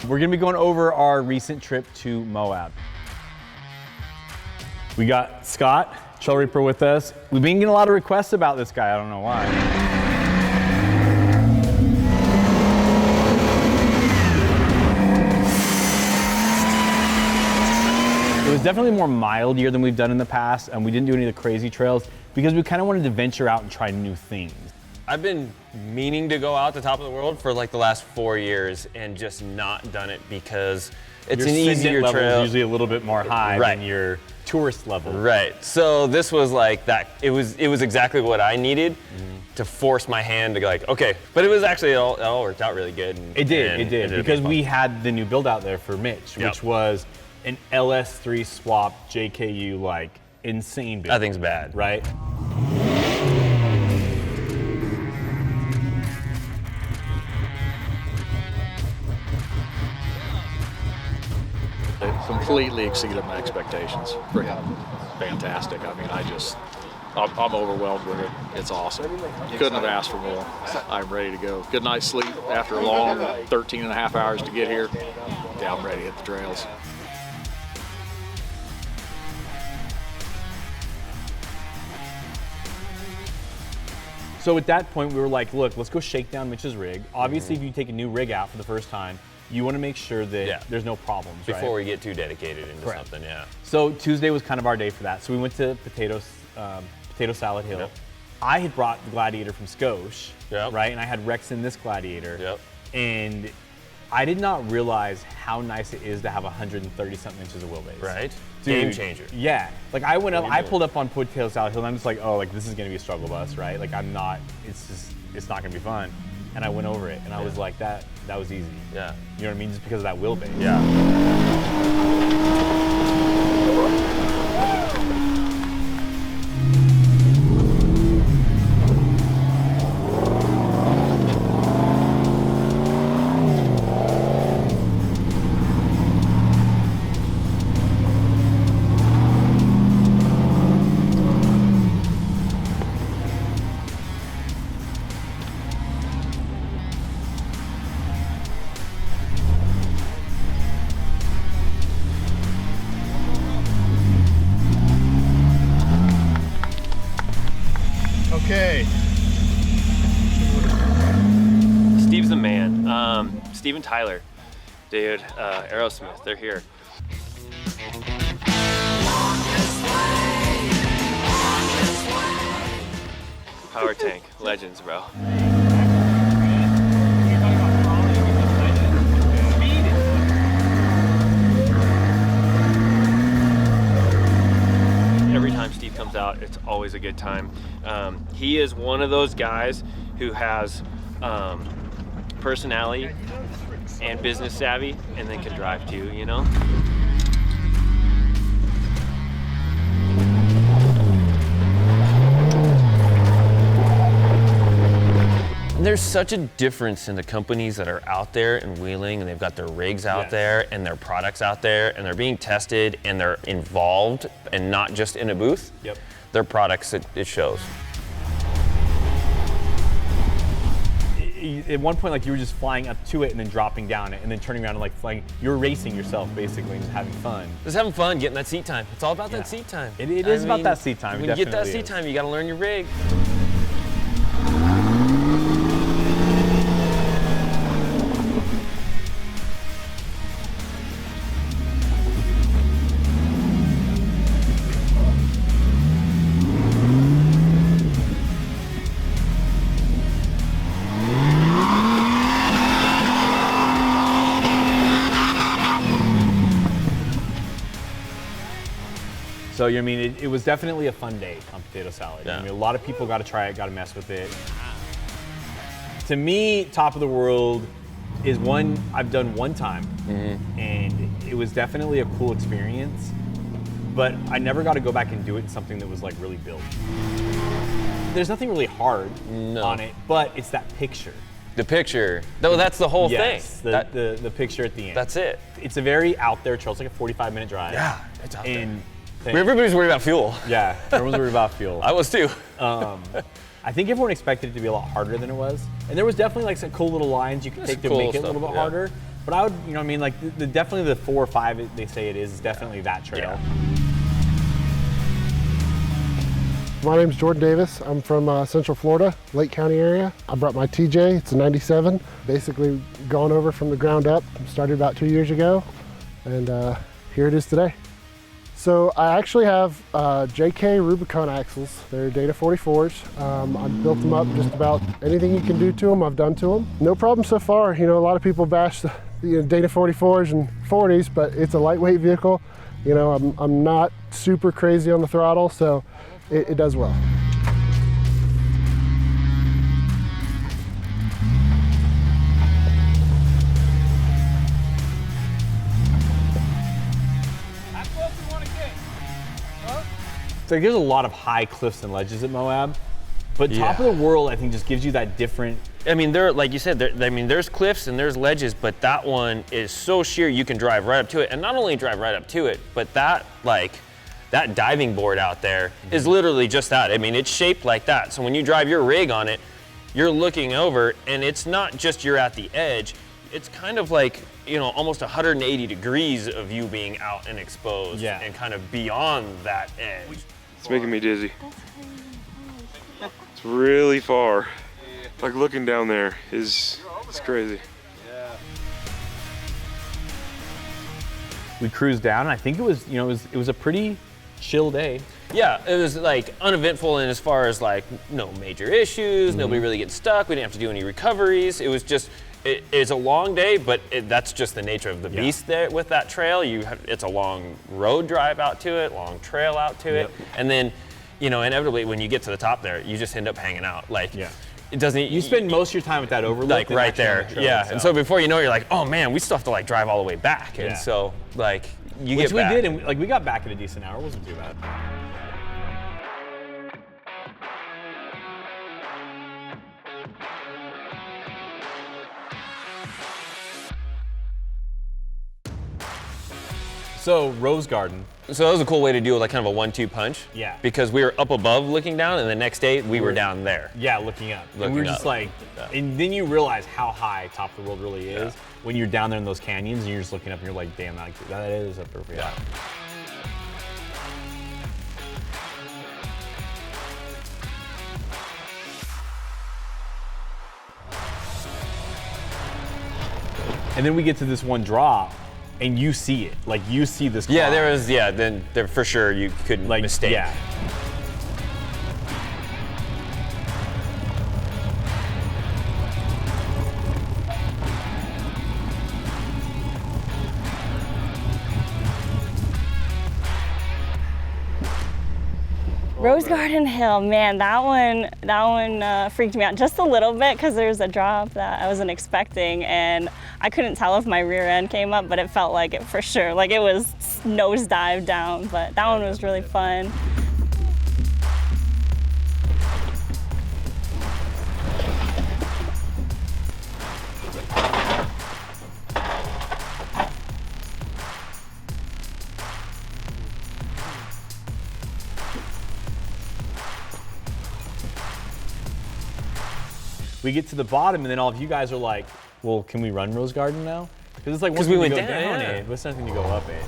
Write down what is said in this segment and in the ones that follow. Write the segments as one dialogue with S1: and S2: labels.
S1: We're gonna be going over our recent trip to Moab. We got Scott, Trail Reaper, with us. We've been getting a lot of requests about this guy, I don't know why. It was definitely more mild year than we've done in the past, and we didn't do any of the crazy trails because we kind of wanted to venture out and try new things.
S2: I've been meaning to go out the top of the world for like the last 4 years and just not done it because it's an easier trail.
S1: Usually a little bit more high than your tourist level.
S2: Right. So this was like that. It was exactly what I needed to force my hand to go like, okay. But it was actually it all worked out really good. And,
S1: it did because we had the new build out there for Mitch, which was an LS3 swap JKU, like insane build.
S2: That thing's bad,
S1: right?
S3: It completely exceeded my expectations. Freaking fantastic. I mean, I'm overwhelmed with it. It's awesome. Couldn't have asked for more. I'm ready to go. Good night's sleep after a long 13 and a half hours to get here. Yeah, I'm ready to hit the trails.
S1: So at that point, we were like, look, let's go shake down Mitch's rig. Obviously, if you take a new rig out for the first time, you want to make sure that there's no problems,
S2: before we get too dedicated into something,
S1: So Tuesday was kind of our day for that. So we went to Potato Salad Hill. I had brought the Gladiator from Scotia, right? And I had Rex in this Gladiator. And I did not realize how nice it is to have 130-something inches of wheelbase.
S2: Right?
S1: Dude,
S2: game changer.
S1: Yeah. Like I went up, I pulled up on Potato Salad Hill and I'm just like, oh, like this is gonna be a struggle bus, right? Like it's not gonna be fun. And I went over it and I was like, that was easy.
S2: Yeah.
S1: You know what I mean? Just because of that wheelbase.
S2: Yeah.
S1: Okay.
S4: Steve's the man. Steve and Tyler, dude, Aerosmith, they're here. Power Tank, legends, bro. Every time Steve comes out, it's always a good time. He is one of those guys who has personality and business savvy, and then can drive too, you know?
S2: There's such a difference in the companies that are out there and wheeling, and they've got their rigs out there and their products out there, and they're being tested and they're involved and not just in a booth. Their products, it shows.
S1: At one point, like you were just flying up to it and then dropping down it and then turning around and like flying. You were racing yourself basically and just having fun.
S2: Just having fun, getting that seat time. It's all about that seat time.
S1: It is about that seat time.
S2: When you get that seat time, you got to learn your rig.
S1: So, I mean, it was definitely a fun day on Potato Salad. I mean, a lot of people got to try it, got to mess with it. To me, Top of the World is one I've done one time, and it was definitely a cool experience, but I never got to go back and do it in something that was like really built. There's nothing really hard on it, but it's that picture.
S2: The picture, though, that's the whole thing.
S1: The picture at the end.
S2: That's it.
S1: It's a very out there trail. It's like a 45-minute drive.
S2: Yeah, it's out there.
S1: Everybody's
S2: worried about fuel.
S1: Yeah, everyone's worried about fuel.
S2: I was too.
S1: I think everyone expected it to be a lot harder than it was. And there was definitely like some cool little lines you could take to make it a little bit harder. But I would, you know what I mean, like definitely the 4 or 5 they say it is definitely that trail.
S5: My name's Jordan Davis. I'm from Central Florida, Lake County area. I brought my TJ, it's a 97. Basically gone over from the ground up. Started about 2 years ago, and here it is today. So I actually have JK Rubicon axles. They're Data 44s. I've built them up just about anything you can do to them, I've done to them. No problem so far. You know, a lot of people bash the Data 44s and 40s, but it's a lightweight vehicle. You know, I'm not super crazy on the throttle, so it does well.
S1: So there's a lot of high cliffs and ledges at Moab, but top of the world I think just gives you that different.
S2: I mean, like you said, there's cliffs and there's ledges, but that one is so sheer you can drive right up to it, and not only drive right up to it, but that diving board out there is literally just that. I mean, it's shaped like that. So when you drive your rig on it, you're looking over, and it's not just you're at the edge. It's kind of like, you know, almost 180 degrees of you being out and exposed and kind of beyond that edge.
S6: It's making me dizzy. It's really far. Like looking down there it's crazy.
S1: We cruised down, and I think it was, you know, it was a pretty chill day.
S2: Yeah, it was like uneventful in as far as like no major issues, nobody really gets stuck, we didn't have to do any recoveries. It was just, it's a long day, but that's just the nature of the beast there with that trail. It's a long road drive out to it, long trail out to it, and then, you know, inevitably when you get to the top there, you just end up hanging out. Like, it doesn't. You
S1: spend most of your time at that overlook,
S2: like right there. And so before you know, you're like, oh man, we still have to like drive all the way back, and so like you
S1: Which
S2: get back.
S1: we did, and like we got back at a decent hour. It wasn't too bad. So Rose Garden.
S2: So that was a cool way to do like kind of a 1-2 punch.
S1: Yeah.
S2: Because we were up above looking down, and the next day we were down there.
S1: Yeah, looking up. And we were just like, and then you realize how high top of the world really is when you're down there in those canyons, and you're just looking up, and you're like, damn, that is a perfect. Yeah. And then we get to this one drop, and you see it. Like, you see this car.
S2: Yeah, then there for sure you couldn't mistake.
S1: Yeah.
S7: Rose Garden Hill, man, that one freaked me out just a little bit because there was a drop that I wasn't expecting, and I couldn't tell if my rear end came up, but it felt like it for sure. Like it was nosedive down, but that one was really fun.
S1: We get to the bottom, and then all of you guys are like, well, can we run Rose Garden now? Because it's like, once
S2: we
S1: we
S2: went
S1: go
S2: down,
S1: it, what's nothing to go up it?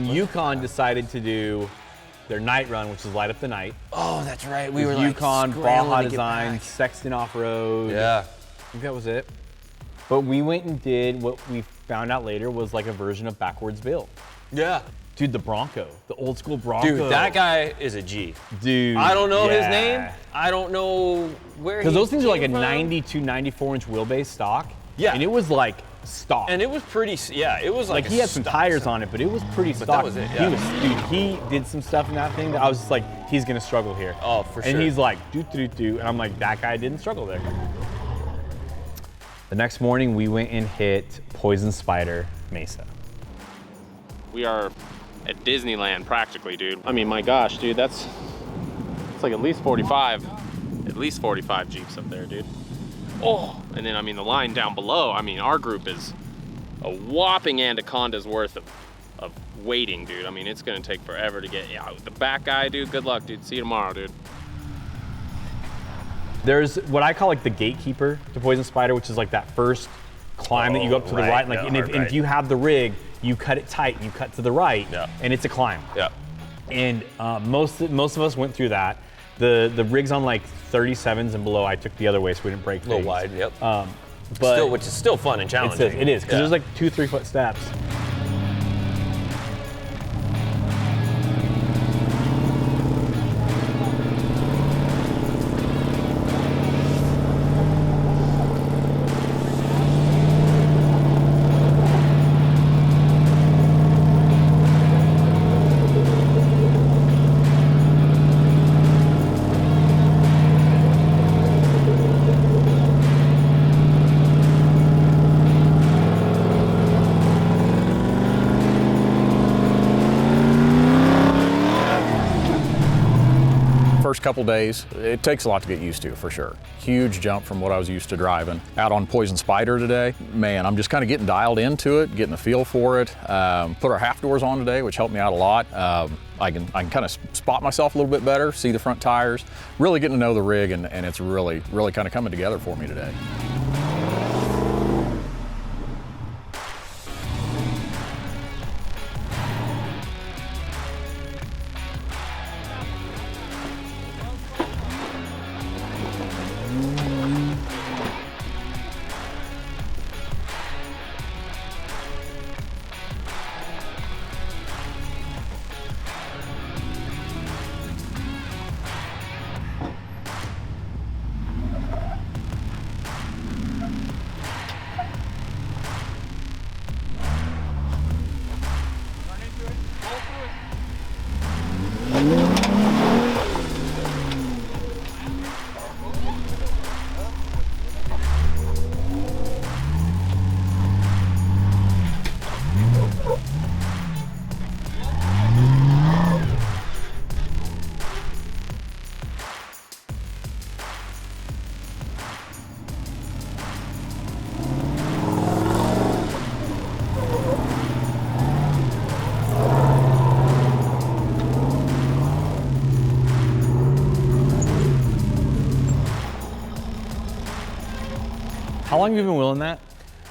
S1: And Yukon decided to do their night run, which is light up the night.
S2: Oh, that's right. We were like
S1: Yukon,
S2: scrambling
S1: Baja
S2: to get
S1: Design,
S2: back.
S1: Sexton Off-Road.
S2: Yeah.
S1: I think that was it. But we went and did what we found out later was like a version of backwards build.
S2: Yeah.
S1: Dude, the Bronco, the old school Bronco.
S2: Dude, that guy is a G.
S1: Dude.
S2: I don't know his
S1: yeah.
S2: name. I don't know where he
S1: Because those things are like a
S2: came from.
S1: 92, 94 inch wheelbase stock.
S2: Yeah.
S1: And it was like stock.
S2: And it was pretty, yeah, it was like
S1: he had some tires on it, but it was pretty stock.
S2: that was it, yeah.
S1: He did some stuff in that thing that I was just like, he's gonna struggle here.
S2: Oh, for sure.
S1: And he's like, do. And I'm like, that guy didn't struggle there. The next morning, we went and hit Poison Spider Mesa.
S8: We are at Disneyland practically, dude. I mean, my gosh, dude, it's like at least 45 Jeeps up there, dude. Oh, and then I mean the line down below, I mean our group is a whopping anaconda's worth of waiting, dude. I mean, it's gonna take forever to get out. The back guy, dude, good luck, dude. See you tomorrow, dude.
S1: There's what I call like the gatekeeper to Poison Spider, which is like that first climb that you go up to the right. Like, and if you have the rig, you cut it tight, you cut to the right, and it's a climb.
S2: Yeah.
S1: And most of us went through that. The rig's on like 37s and below. I took the other way so we didn't break things.
S2: A little wide, yep.
S1: But
S2: still, which is still fun and challenging.
S1: It is, because there's like 2-3 foot steps.
S9: First couple days, it takes a lot to get used to, for sure. Huge jump from what I was used to driving. Out on Poison Spider today, man, I'm just kind of getting dialed into it, getting a feel for it. Put our half doors on today, which helped me out a lot. I can kind of spot myself a little bit better, see the front tires, really getting to know the rig, and it's really kind of coming together for me today.
S1: How long have you been wheeling that?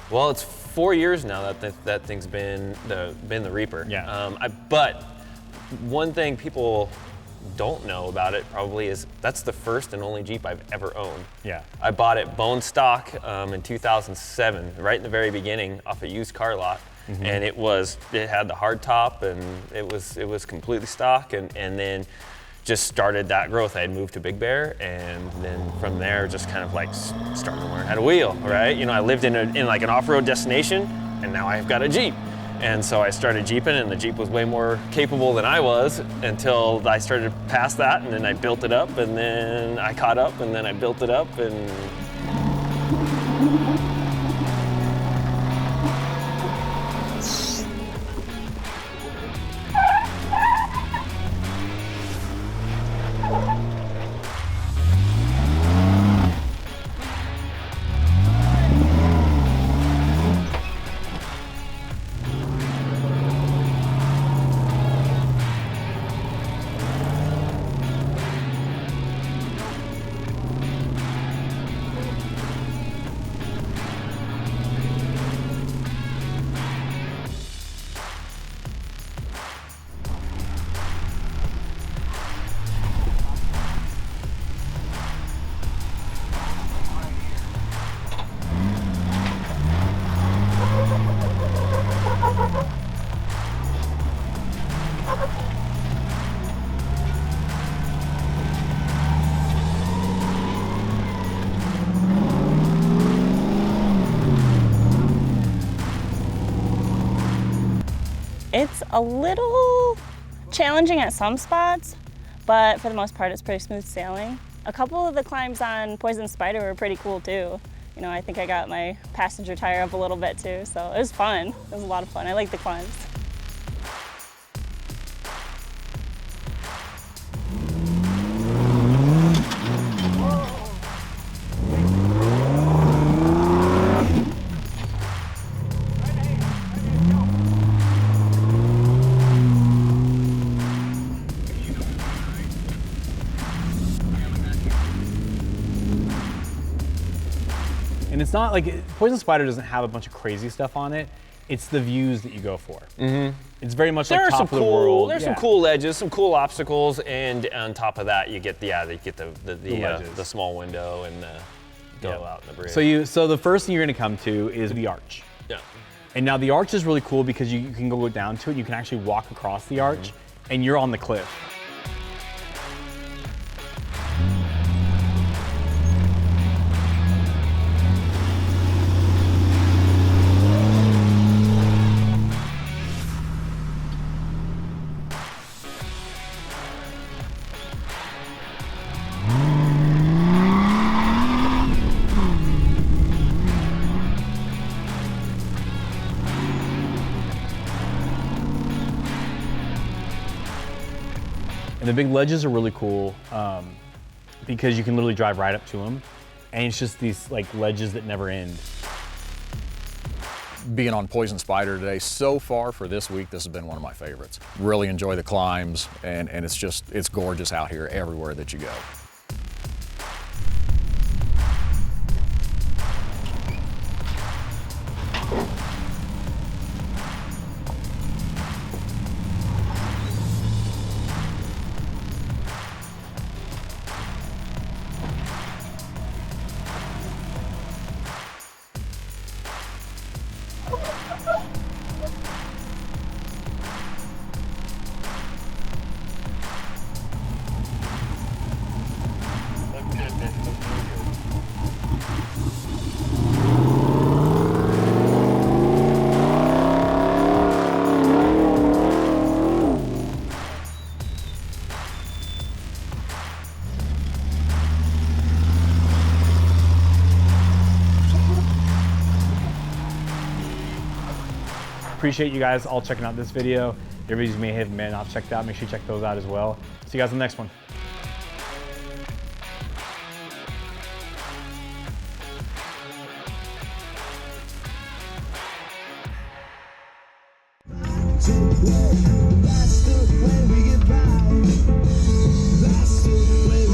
S2: Well, it's 4 years now that thing's been the Reaper.
S1: Yeah.
S2: But one thing people don't know about it probably is that's the first and only Jeep I've ever owned.
S1: Yeah.
S2: I bought it bone stock in 2007, right in the very beginning, off a used car lot. Mm-hmm. And it had the hard top, and it was completely stock, and then just started that growth. I had moved to Big Bear, and then from there just kind of like started to learn how to wheel, right? You know, I lived in like an off-road destination, and now I've got a Jeep. And so I started Jeeping, and the Jeep was way more capable than I was until I started past that, and then I built it up, and then I caught up, and then I built it up, and
S7: A little challenging at some spots, but for the most part, it's pretty smooth sailing. A couple of the climbs on Poison Spider were pretty cool too. You know, I think I got my passenger tire up a little bit too, so it was fun. It was a lot of fun. I like the climbs.
S1: And it's not like, Poison Spider doesn't have a bunch of crazy stuff on it. It's the views that you go for. It's very much like top of the world.
S2: There's some cool ledges, some cool obstacles, and on top of that, you get the small window and go out in the bridge.
S1: So the first thing you're gonna come to is the arch.
S2: Yeah.
S1: And now the arch is really cool because you can go down to it. You can actually walk across the arch, and you're on the cliff. And the big ledges are really cool because you can literally drive right up to them. And it's just these like ledges that never end.
S9: Being on Poison Spider today, so far for this week, this has been one of my favorites. Really enjoy the climbs, and it's gorgeous out here everywhere that you go.
S1: Appreciate you guys all checking out this video. The videos you may have not checked out, make sure you check those out as well. See you guys in the next one.
S10: That's the way we get by. That's the way we